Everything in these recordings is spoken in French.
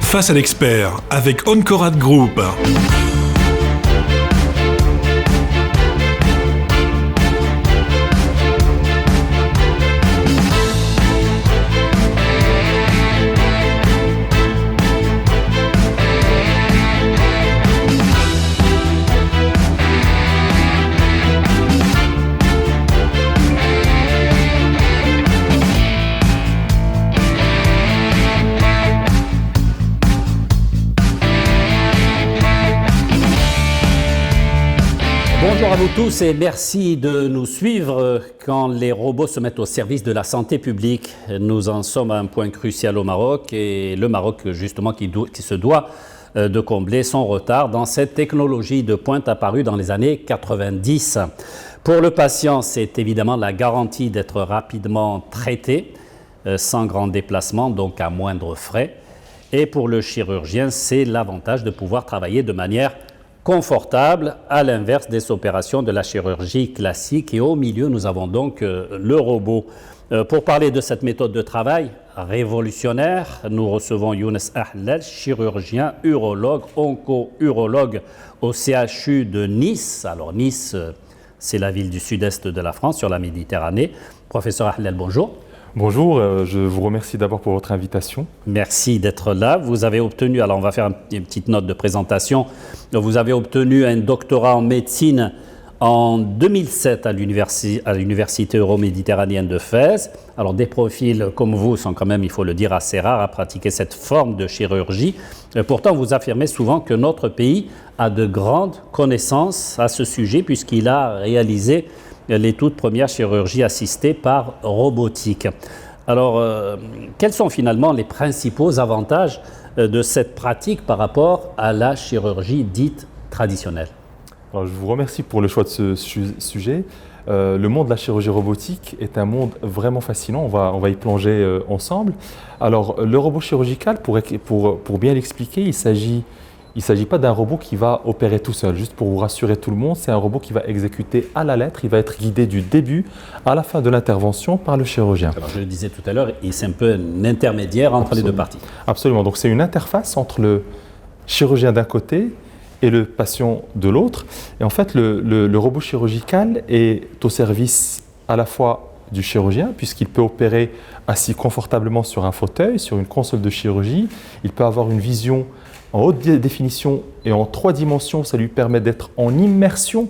Face à l'expert avec Oncorad Group. Bonjour à vous tous et merci de nous suivre quand les robots se mettent au service de la santé publique. Nous en sommes à un point crucial au Maroc et le Maroc justement qui se doit de combler son retard dans cette technologie de pointe apparue dans les années 90. Pour le patient, c'est évidemment la garantie d'être rapidement traité sans grand déplacement, donc à moindre frais. Et pour le chirurgien, c'est l'avantage de pouvoir travailler de manière confortable, à l'inverse des opérations de la chirurgie classique. Et au milieu, nous avons donc le robot. Pour parler de cette méthode de travail révolutionnaire, nous recevons Younes Ahlal, chirurgien, urologue, onco-urologue au CHU de Nice. Alors Nice, c'est la ville du sud-est de la France, sur la Méditerranée. Professeur Ahlal, bonjour. Bonjour, je vous remercie d'abord pour votre invitation. Merci d'être là. Vous avez obtenu, alors on va faire une petite note de présentation, vous avez obtenu un doctorat en médecine en 2007 à l'Université euro-méditerranéenne de Fès. Alors des profils comme vous sont quand même, il faut le dire, assez rares à pratiquer cette forme de chirurgie. Pourtant, vous affirmez souvent que notre pays a de grandes connaissances à ce sujet puisqu'il a réalisé les toutes premières chirurgies assistées par robotique. Alors, quels sont finalement les principaux avantages de cette pratique par rapport à la chirurgie dite traditionnelle? Alors, je vous remercie pour le choix de ce sujet. Le monde de la chirurgie robotique est un monde vraiment fascinant. On va y plonger ensemble. Alors, le robot chirurgical, pour bien l'expliquer, il ne s'agit pas d'un robot qui va opérer tout seul. Juste pour vous rassurer tout le monde, c'est un robot qui va exécuter à la lettre. Il va être guidé du début à la fin de l'intervention par le chirurgien. Alors, je le disais tout à l'heure, c'est un peu un intermédiaire entre les deux parties. Absolument. Donc, c'est une interface entre le chirurgien d'un côté et le patient de l'autre. Et en fait, le robot chirurgical est au service à la fois du chirurgien, puisqu'il peut opérer assis confortablement sur un fauteuil, sur une console de chirurgie. Il peut avoir une vision en haute définition et en 3 dimensions. Ça lui permet d'être en immersion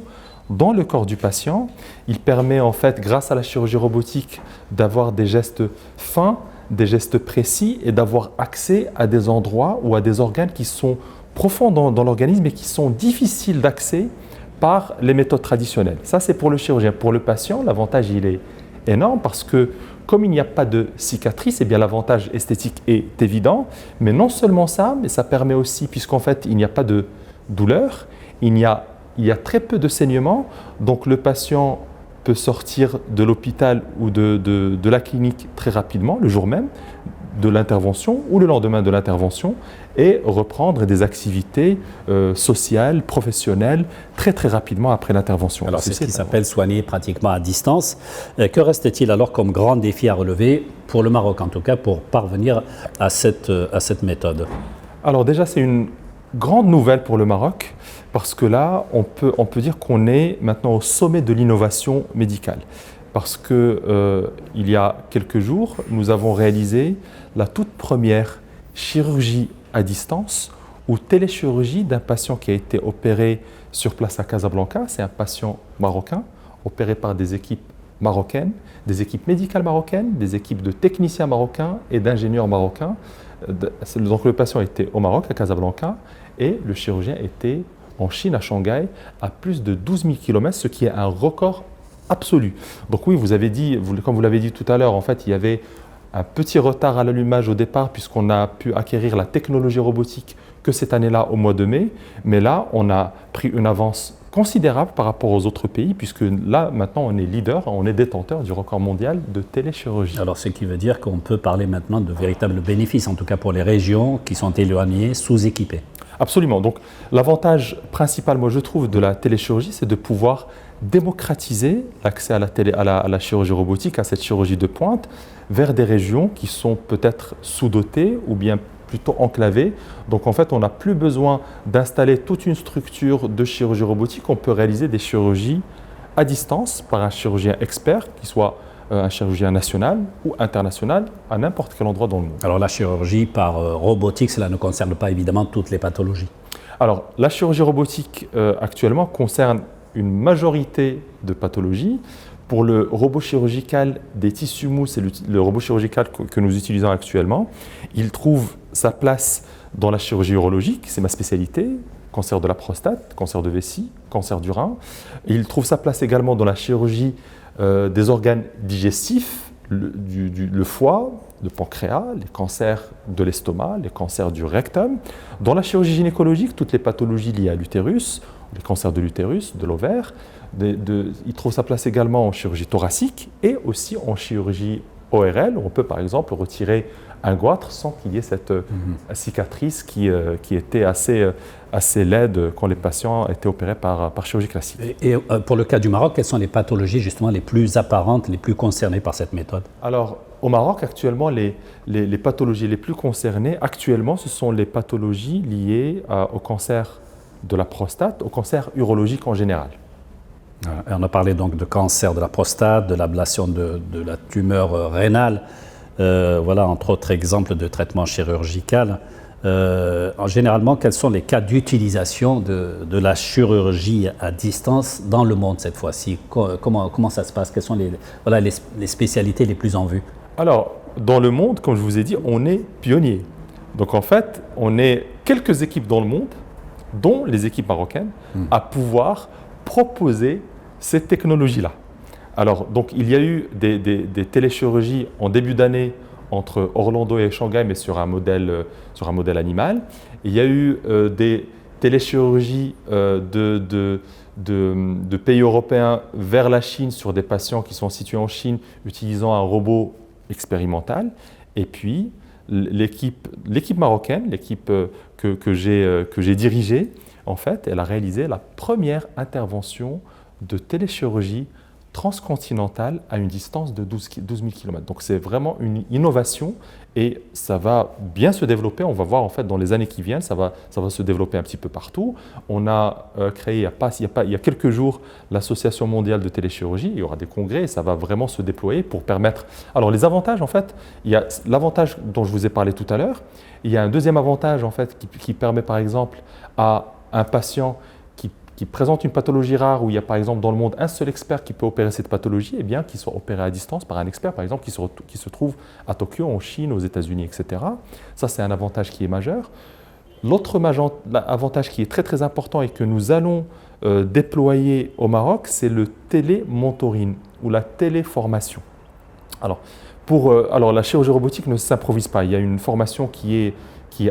dans le corps du patient. Il permet en fait, grâce à la chirurgie robotique, d'avoir des gestes fins, des gestes précis et d'avoir accès à des endroits ou à des organes qui sont profonds dans l'organisme et qui sont difficiles d'accès par les méthodes traditionnelles. Ça, c'est pour le chirurgien. Pour le patient, l'avantage, il est énorme parce que comme il n'y a pas de cicatrice, eh bien l'avantage esthétique est évident. Mais non seulement ça, mais ça permet aussi, puisqu'en fait, il n'y a pas de douleur, il y a très peu de saignement, donc le patient peut sortir de l'hôpital ou de la clinique très rapidement, le jour même de l'intervention ou le lendemain de l'intervention, et reprendre des activités sociales, professionnelles, très très rapidement après l'intervention. Alors c'est ce qui s'appelle soigner pratiquement à distance. Que reste-t-il alors comme grand défi à relever, pour le Maroc en tout cas, pour parvenir à cette méthode? Alors déjà, c'est une grande nouvelle pour le Maroc, parce que là, on peut dire qu'on est maintenant au sommet de l'innovation médicale. Parce que il y a quelques jours, nous avons réalisé la toute première chirurgie à distance ou téléchirurgie d'un patient qui a été opéré sur place à Casablanca. C'est un patient marocain opéré par des équipes marocaines, des équipes médicales marocaines, des équipes de techniciens marocains et d'ingénieurs marocains. Donc le patient était au Maroc, à Casablanca, et le chirurgien était en Chine, à Shanghai, à plus de 12 000 km, ce qui est un record absolu. Donc oui, vous avez dit, comme vous l'avez dit tout à l'heure, en fait, il y avait un petit retard à l'allumage au départ puisqu'on a pu acquérir la technologie robotique que cette année-là au mois de mai. Mais là, on a pris une avance considérable par rapport aux autres pays puisque là, maintenant, on est leader, on est détenteur du record mondial de téléchirurgie. Alors, ce qui veut dire qu'on peut parler maintenant de véritables bénéfices, en tout cas pour les régions qui sont éloignées, sous-équipées. Absolument. Donc, l'avantage principal, moi, je trouve, de la téléchirurgie, c'est de pouvoir démocratiser l'accès à la chirurgie robotique, à cette chirurgie de pointe, vers des régions qui sont peut-être sous-dotées ou bien plutôt enclavée. Donc en fait, on n'a plus besoin d'installer toute une structure de chirurgie robotique. On peut réaliser des chirurgies à distance par un chirurgien expert, qui soit un chirurgien national ou international, à n'importe quel endroit dans le monde. Alors la chirurgie par robotique, cela ne concerne pas évidemment toutes les pathologies. Alors la chirurgie robotique actuellement concerne une majorité de pathologies. Pour le robot chirurgical des tissus mous, c'est le robot chirurgical que nous utilisons actuellement. Il trouve sa place dans la chirurgie urologique, c'est ma spécialité, cancer de la prostate, cancer de vessie, cancer du rein. Il trouve sa place également dans la chirurgie des organes digestifs, le foie, le pancréas, les cancers de l'estomac, les cancers du rectum. Dans la chirurgie gynécologique, toutes les pathologies liées à l'utérus, les cancers de l'utérus, de l'ovaire. Il trouve sa place également en chirurgie thoracique et aussi en chirurgie ORL. On peut par exemple retirer un goitre sans qu'il y ait cette cicatrice qui était assez laide quand les patients étaient opérés par chirurgie classique. Et pour le cas du Maroc, quelles sont les pathologies justement les plus apparentes, les plus concernées par cette méthode? Alors, au Maroc, actuellement, les pathologies les plus concernées, actuellement, ce sont les pathologies liées au cancer de la prostate, au cancer urologique en général. On a parlé donc de cancer de la prostate, de l'ablation de la tumeur rénale. Voilà, entre autres exemples de traitement chirurgical. Généralement, quels sont les cas d'utilisation de la chirurgie à distance dans le monde cette fois-ci? Comment ça se passe? Quelles sont les spécialités les plus en vue? Alors, dans le monde, comme je vous ai dit, on est pionnier. Donc en fait, on est quelques équipes dans le monde, dont les équipes marocaines, à pouvoir proposer cette technologie-là. Alors, donc, il y a eu des téléchirurgies en début d'année entre Orlando et Shanghai, mais sur un modèle animal. Il y a eu des téléchirurgies de pays européens vers la Chine sur des patients qui sont situés en Chine utilisant un robot expérimental. Et puis, l'équipe marocaine, l'équipe que j'ai dirigée, en fait, elle a réalisé la première intervention de téléchirurgie transcontinentale à une distance de 12 000 km. Donc c'est vraiment une innovation et ça va bien se développer. On va voir en fait dans les années qui viennent, ça va se développer un petit peu partout. On a créé il y a quelques jours l'Association mondiale de téléchirurgie. Il y aura des congrès et ça va vraiment se déployer pour permettre… Alors les avantages en fait, il y a l'avantage dont je vous ai parlé tout à l'heure. Il y a un deuxième avantage en fait qui permet par exemple à un patient qui présente une pathologie rare où il y a par exemple dans le monde un seul expert qui peut opérer cette pathologie, et bien qu'il soit opéré à distance par un expert par exemple qui se trouve à Tokyo, en Chine, aux États-Unis, etc. Ça c'est un avantage qui est majeur. L'autre avantage qui est très très important et que nous allons déployer au Maroc, c'est le télémentoring ou la téléformation. Alors la chirurgie robotique ne s'improvise pas, il y a une formation qui est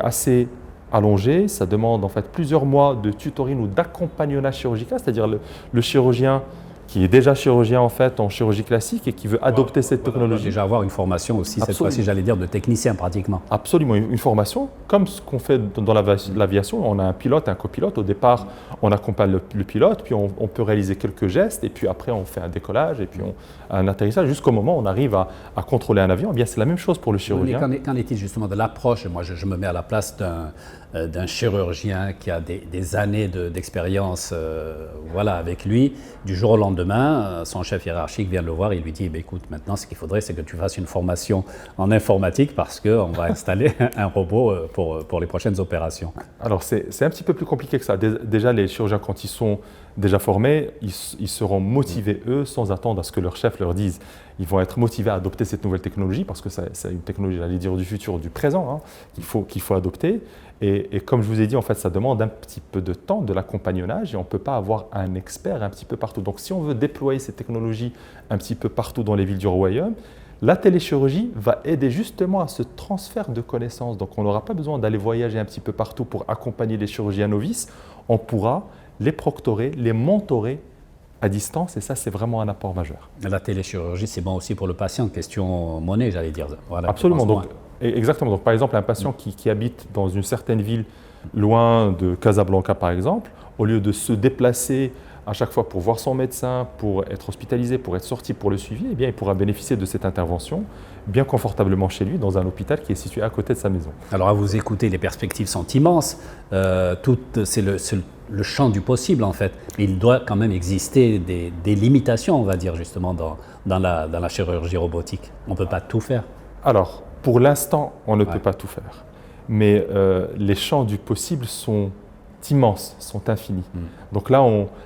assez allongé, ça demande en fait plusieurs mois de tutoring ou d'accompagnage chirurgical, c'est-à-dire le chirurgien qui est déjà chirurgien en fait en chirurgie classique et qui veut adopter cette technologie. Déjà avoir une formation aussi, cette fois-ci j'allais dire de technicien pratiquement. Absolument, une formation comme ce qu'on fait dans l'aviation, on a un pilote, un copilote, au départ on accompagne le pilote, puis on peut réaliser quelques gestes et puis après on fait un décollage et puis un atterrissage jusqu'au moment où on arrive à contrôler un avion. Eh bien c'est la même chose pour le chirurgien. Mais qu'en est-il justement de l'approche? Moi je me mets à la place d'un chirurgien qui a des années d'expérience voilà, avec lui. Du jour au lendemain, son chef hiérarchique vient le voir et lui dit écoute, maintenant ce qu'il faudrait c'est que tu fasses une formation en informatique parce qu'on va installer un robot pour les prochaines opérations. Alors c'est un petit peu plus compliqué que ça. Déjà les chirurgiens quand ils sont déjà formés, ils seront motivés eux sans attendre à ce que leur chef leur dise. Ils vont être motivés à adopter cette nouvelle technologie parce que c'est une technologie, j'allais dire, du futur, du présent, qu'il faut adopter. Et comme je vous ai dit, en fait, ça demande un petit peu de temps, de l'accompagnage, et on ne peut pas avoir un expert un petit peu partout. Donc, si on veut déployer ces technologies un petit peu partout dans les villes du royaume, la téléchirurgie va aider justement à ce transfert de connaissances. Donc, on n'aura pas besoin d'aller voyager un petit peu partout pour accompagner les chirurgiens novices. On pourra les proctorer, les mentorer à distance, et ça, c'est vraiment un apport majeur. La téléchirurgie, c'est bon aussi pour le patient, question monnaie, j'allais dire. Voilà, absolument. Donc, exactement. Donc, par exemple, un patient qui habite dans une certaine ville, loin de Casablanca, par exemple, au lieu de se déplacer à chaque fois pour voir son médecin, pour être hospitalisé, pour être sorti pour le suivi, eh bien, il pourra bénéficier de cette intervention bien confortablement chez lui, dans un hôpital qui est situé à côté de sa maison. Alors à vous écouter, les perspectives sont immenses. C'est le champ du possible en fait. Il doit quand même exister des limitations, on va dire justement, dans la chirurgie robotique. On ne peut pas tout faire. Alors, pour l'instant, on ne peut pas tout faire. Mais les champs du possible sont immenses, sont infinis. Donc là,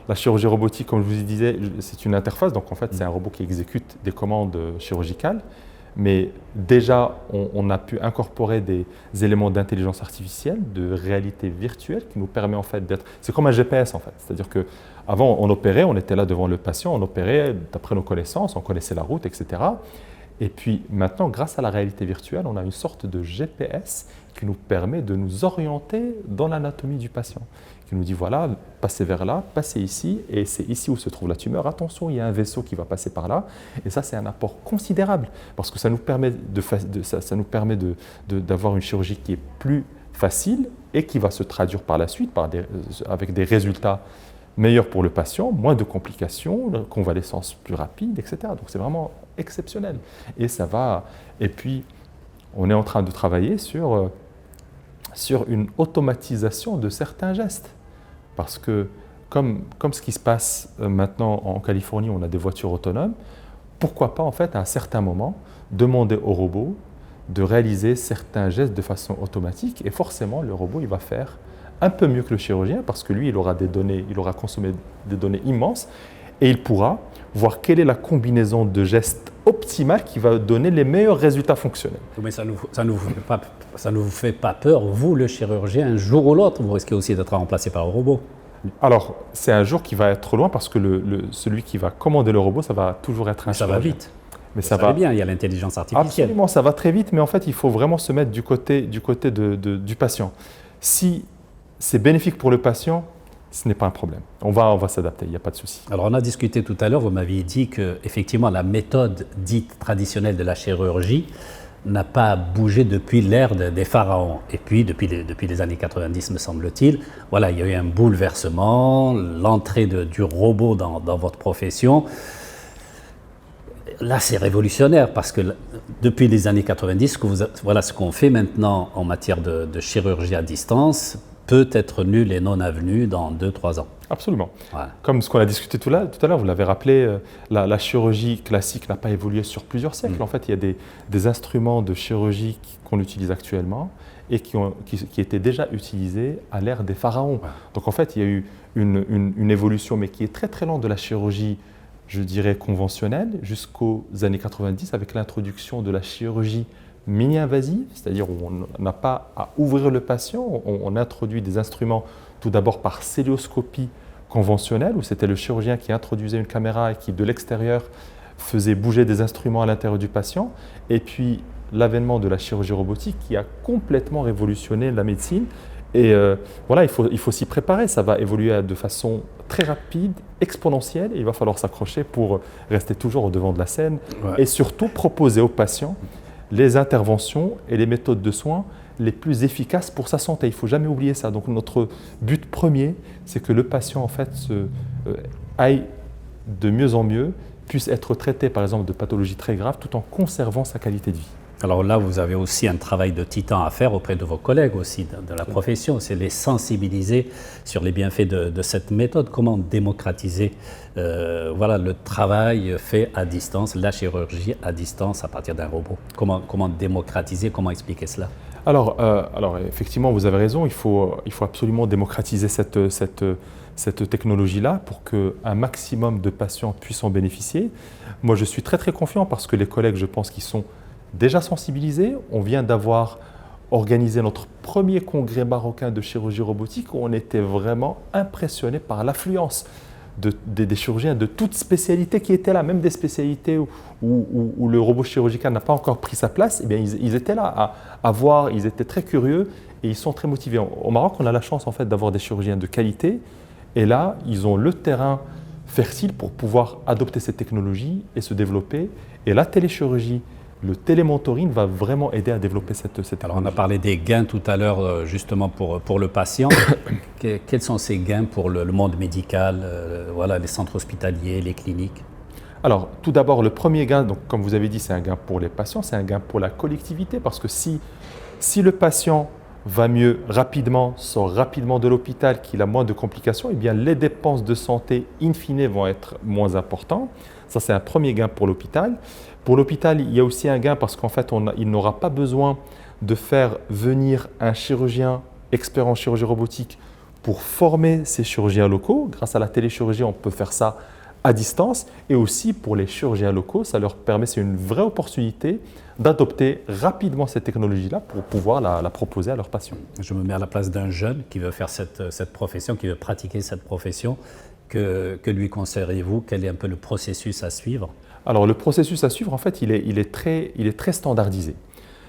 la chirurgie robotique, comme je vous disais, c'est une interface. Donc en fait, c'est un robot qui exécute des commandes chirurgicales. Mais déjà, on a pu incorporer des éléments d'intelligence artificielle, de réalité virtuelle, qui nous permet en fait d'être... C'est comme un GPS en fait. C'est-à-dire qu'avant, on opérait, on était là devant le patient, on opérait d'après nos connaissances, on connaissait la route, etc. Et puis maintenant, grâce à la réalité virtuelle, on a une sorte de GPS qui nous permet de nous orienter dans l'anatomie du patient, qui nous dit voilà, passez vers là, passez ici, et c'est ici où se trouve la tumeur. Attention, il y a un vaisseau qui va passer par là. Et ça, c'est un apport considérable, parce que ça nous permet d'avoir une chirurgie qui est plus facile et qui va se traduire par la suite avec des résultats meilleur pour le patient, moins de complications, convalescence plus rapide, etc. Donc c'est vraiment exceptionnel. Et ça va. Et puis, on est en train de travailler sur une automatisation de certains gestes. Parce que, comme ce qui se passe maintenant en Californie, on a des voitures autonomes, pourquoi pas, en fait, à un certain moment, demander au robot de réaliser certains gestes de façon automatique. Et forcément, le robot, il va faire un peu mieux que le chirurgien parce que lui, il aura consommé des données immenses et il pourra voir quelle est la combinaison de gestes optimale qui va donner les meilleurs résultats fonctionnels. Mais ça ne vous fait pas peur, vous, le chirurgien, un jour ou l'autre, vous risquez aussi d'être remplacé par un robot? Alors, c'est un jour qui va être loin parce que celui qui va commander le robot, ça va toujours être un chirurgien. Ça va vite. Mais ça va bien, il y a l'intelligence artificielle. Absolument, ça va très vite, mais en fait, il faut vraiment se mettre du côté du patient. Si c'est bénéfique pour le patient, ce n'est pas un problème. On va s'adapter, il n'y a pas de souci. Alors, on a discuté tout à l'heure, vous m'aviez dit qu'effectivement, la méthode dite traditionnelle de la chirurgie n'a pas bougé depuis l'ère des pharaons. Et puis, depuis les années 90, me semble-t-il, voilà, il y a eu un bouleversement, l'entrée du robot dans votre profession. Là, c'est révolutionnaire parce que depuis les années 90, voilà ce qu'on fait maintenant en matière de chirurgie à distance peut être nul et non avenu dans 2-3 ans. Absolument. Voilà. Comme ce qu'on a discuté tout à l'heure, vous l'avez rappelé, la chirurgie classique n'a pas évolué sur plusieurs siècles. En fait, il y a des instruments de chirurgie qu'on utilise actuellement et qui étaient déjà utilisés à l'ère des pharaons. Ouais. Donc en fait, il y a eu une évolution, mais qui est très très lente de la chirurgie, je dirais, conventionnelle, jusqu'aux années 90, avec l'introduction de la chirurgie mini-invasive, c'est-à-dire où on n'a pas à ouvrir le patient, on introduit des instruments tout d'abord par célioscopie conventionnelle, où c'était le chirurgien qui introduisait une caméra et qui, de l'extérieur, faisait bouger des instruments à l'intérieur du patient, et puis l'avènement de la chirurgie robotique qui a complètement révolutionné la médecine. Et voilà, il faut s'y préparer, ça va évoluer de façon très rapide, exponentielle, et il va falloir s'accrocher pour rester toujours au devant de la scène, et surtout proposer aux patients les interventions et les méthodes de soins les plus efficaces pour sa santé. Il ne faut jamais oublier ça. Donc notre but premier, c'est que le patient en fait aille de mieux en mieux, puisse être traité par exemple de pathologies très graves tout en conservant sa qualité de vie. Alors là, vous avez aussi un travail de titan à faire auprès de vos collègues aussi de la profession, c'est les sensibiliser sur les bienfaits de cette méthode. Comment démocratiser voilà, le travail fait à distance, la chirurgie à distance à partir d'un robot? Comment démocratiser, comment expliquer cela? Alors effectivement, vous avez raison, il faut absolument démocratiser cette technologie-là pour qu'un maximum de patients puissent en bénéficier. Moi, je suis très très confiant parce que les collègues, je pense qu'ils sont déjà sensibilisés. On vient d'avoir organisé notre premier congrès marocain de chirurgie robotique où on était vraiment impressionnés par l'affluence des chirurgiens de toutes spécialités qui étaient là, même des spécialités où le robot chirurgical n'a pas encore pris sa place. Eh bien, ils étaient là à voir, ils étaient très curieux et ils sont très motivés. Au Maroc, on a la chance en fait d'avoir des chirurgiens de qualité et là, ils ont le terrain fertile pour pouvoir adopter cette technologie et se développer. Et la téléchirurgie le télémentoring va vraiment aider à développer cette Alors on a parlé des gains tout à l'heure justement pour le patient. Quels sont ces gains pour le monde médical, voilà, les centres hospitaliers, les cliniques? Alors, tout d'abord, le premier gain, donc, comme vous avez dit, c'est un gain pour les patients, c'est un gain pour la collectivité, parce que si le patient va mieux rapidement, sort rapidement de l'hôpital, qu'il a moins de complications, eh bien, les dépenses de santé, in fine, vont être moins importantes. Ça, c'est un premier gain pour l'hôpital. Pour l'hôpital, il y a aussi un gain parce qu'en fait, il n'aura pas besoin de faire venir un chirurgien expert en chirurgie robotique pour former ses chirurgiens locaux. Grâce à la téléchirurgie, on peut faire ça à distance, et aussi pour les chirurgiens locaux, ça leur permet, c'est une vraie opportunité d'adopter rapidement cette technologie-là pour pouvoir la proposer à leurs patients. Je me mets à la place d'un jeune qui veut faire cette profession, qui veut pratiquer cette profession. Que lui conseilleriez-vous? Quel est un peu le processus à suivre? Alors le processus à suivre, en fait, il est très standardisé.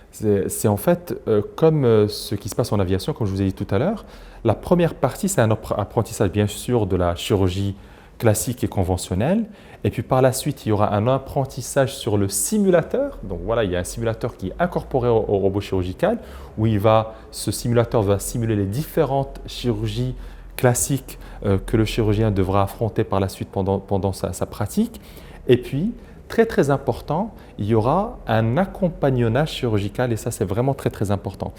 C'est en fait comme ce qui se passe en aviation, comme je vous ai dit tout à l'heure. La première partie, c'est un apprentissage bien sûr de la chirurgie classique et conventionnelle. Et puis par la suite, il y aura un apprentissage sur le simulateur. Donc voilà, il y a un simulateur qui est incorporé au robot chirurgical où ce simulateur va simuler les différentes chirurgies classiques que le chirurgien devra affronter par la suite pendant sa pratique. Et puis, très très important, il y aura un accompagnonnage chirurgical et ça c'est vraiment très très important.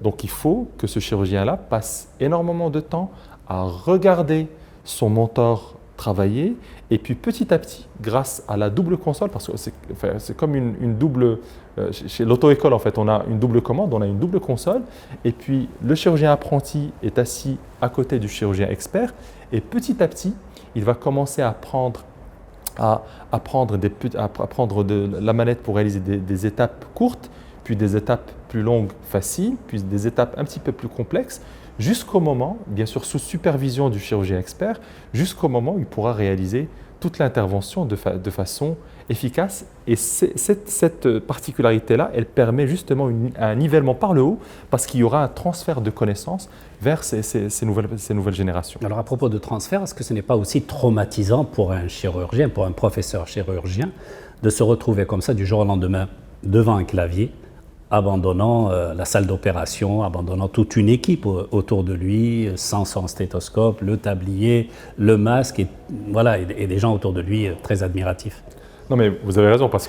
Donc il faut que ce chirurgien-là passe énormément de temps à regarder son mentor travailler et puis petit à petit, grâce à la double console, parce que c'est comme une double, chez l'auto-école en fait, on a une double commande, on a une double console et puis le chirurgien apprenti est assis à côté du chirurgien expert et petit à petit, il va commencer à prendre de la manette pour réaliser des étapes courtes, puis des étapes plus longues, faciles, puis des étapes un petit peu plus complexes, jusqu'au moment, bien sûr sous supervision du chirurgien expert, jusqu'au moment où il pourra réaliser toute l'intervention de façon efficace. Et cette particularité-là, elle permet justement un nivellement par le haut parce qu'il y aura un transfert de connaissances vers ces nouvelles générations. Alors à propos de transfert, est-ce que ce n'est pas aussi traumatisant pour un chirurgien, pour un professeur chirurgien, de se retrouver comme ça du jour au lendemain devant un clavier, abandonnant la salle d'opération, abandonnant toute une équipe autour de lui, sans son stéthoscope, le tablier, le masque, et voilà, et des gens autour de lui très admiratifs. Non mais vous avez raison parce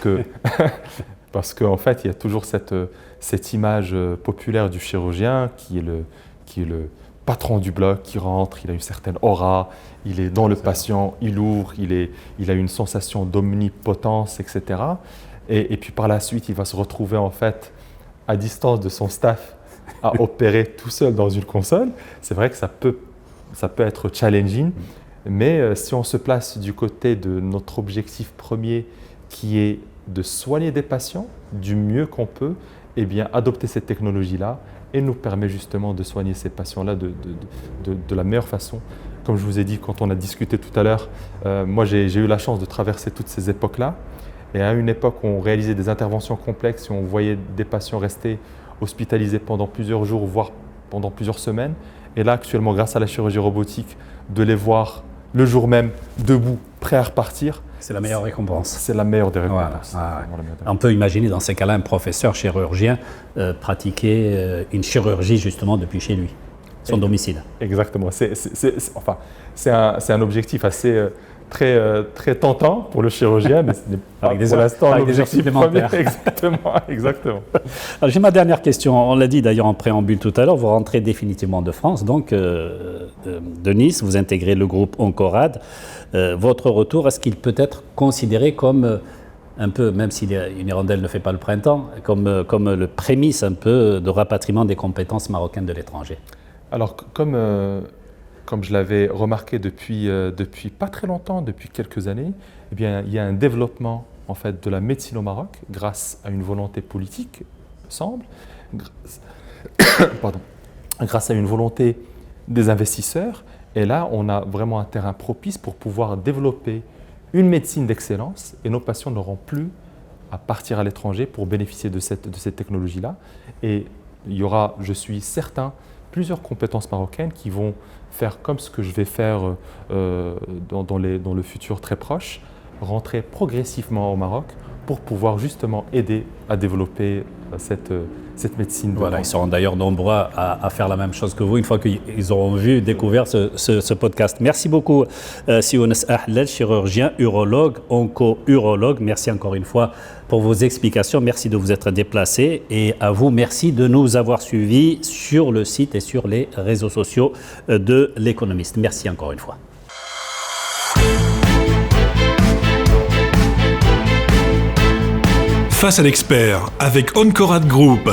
qu'en fait il y a toujours cette image populaire du chirurgien qui est le patron du bloc, qui rentre, il a une certaine aura, il est dans le patient, il ouvre, il a une sensation d'omnipotence, etc. Et puis par la suite il va se retrouver en fait à distance de son staff à opérer tout seul dans une console. C'est vrai que ça peut être challenging, mais si on se place du côté de notre objectif premier qui est de soigner des patients du mieux qu'on peut, eh bien adopter cette technologie-là et nous permet justement de soigner ces patients-là de la meilleure façon. Comme je vous ai dit quand on a discuté tout à l'heure, moi j'ai eu la chance de traverser toutes ces époques-là. Et à une époque où on réalisait des interventions complexes et on voyait des patients rester hospitalisés pendant plusieurs jours, voire pendant plusieurs semaines. Et là, actuellement, grâce à la chirurgie robotique, de les voir le jour même, debout, prêts à repartir. C'est la meilleure récompense. C'est la meilleure des récompenses. Voilà. On peut imaginer dans ces cas-là un professeur chirurgien pratiquer une chirurgie justement depuis chez lui, son domicile. Exactement. C'est un objectif assez... très tentant pour le chirurgien, mais ce n'est pas pour l'instant un objectif premier. Exactement. Alors, j'ai ma dernière question. On l'a dit d'ailleurs en préambule tout à l'heure, vous rentrez définitivement de France, donc de Nice, vous intégrez le groupe Oncorad. Votre retour, est-ce qu'il peut être considéré comme un peu, même si une hirondelle ne fait pas le printemps, comme le prémisse un peu de rapatriement des compétences marocaines de l'étranger? Alors, comme je l'avais remarqué depuis pas très longtemps, depuis quelques années, eh bien, il y a un développement en fait, de la médecine au Maroc grâce à une volonté politique, semble, grâce à une volonté des investisseurs. Et là, on a vraiment un terrain propice pour pouvoir développer une médecine d'excellence et nos patients n'auront plus à partir à l'étranger pour bénéficier de cette technologie-là. Et il y aura, je suis certain, plusieurs compétences marocaines qui vont faire comme ce que je vais faire dans le futur très proche, rentrer progressivement au Maroc pour pouvoir justement aider à développer cette médecine. Voilà, ils seront d'ailleurs nombreux à faire la même chose que vous une fois qu'ils auront découvert ce podcast. Merci beaucoup, Siounes Ahlel, chirurgien, urologue, onco-urologue. Merci encore une fois pour vos explications. Merci de vous être déplacé. Et à vous, merci de nous avoir suivis sur le site et sur les réseaux sociaux de l'Économiste. Merci encore une fois. Face à l'expert avec Oncorad Group.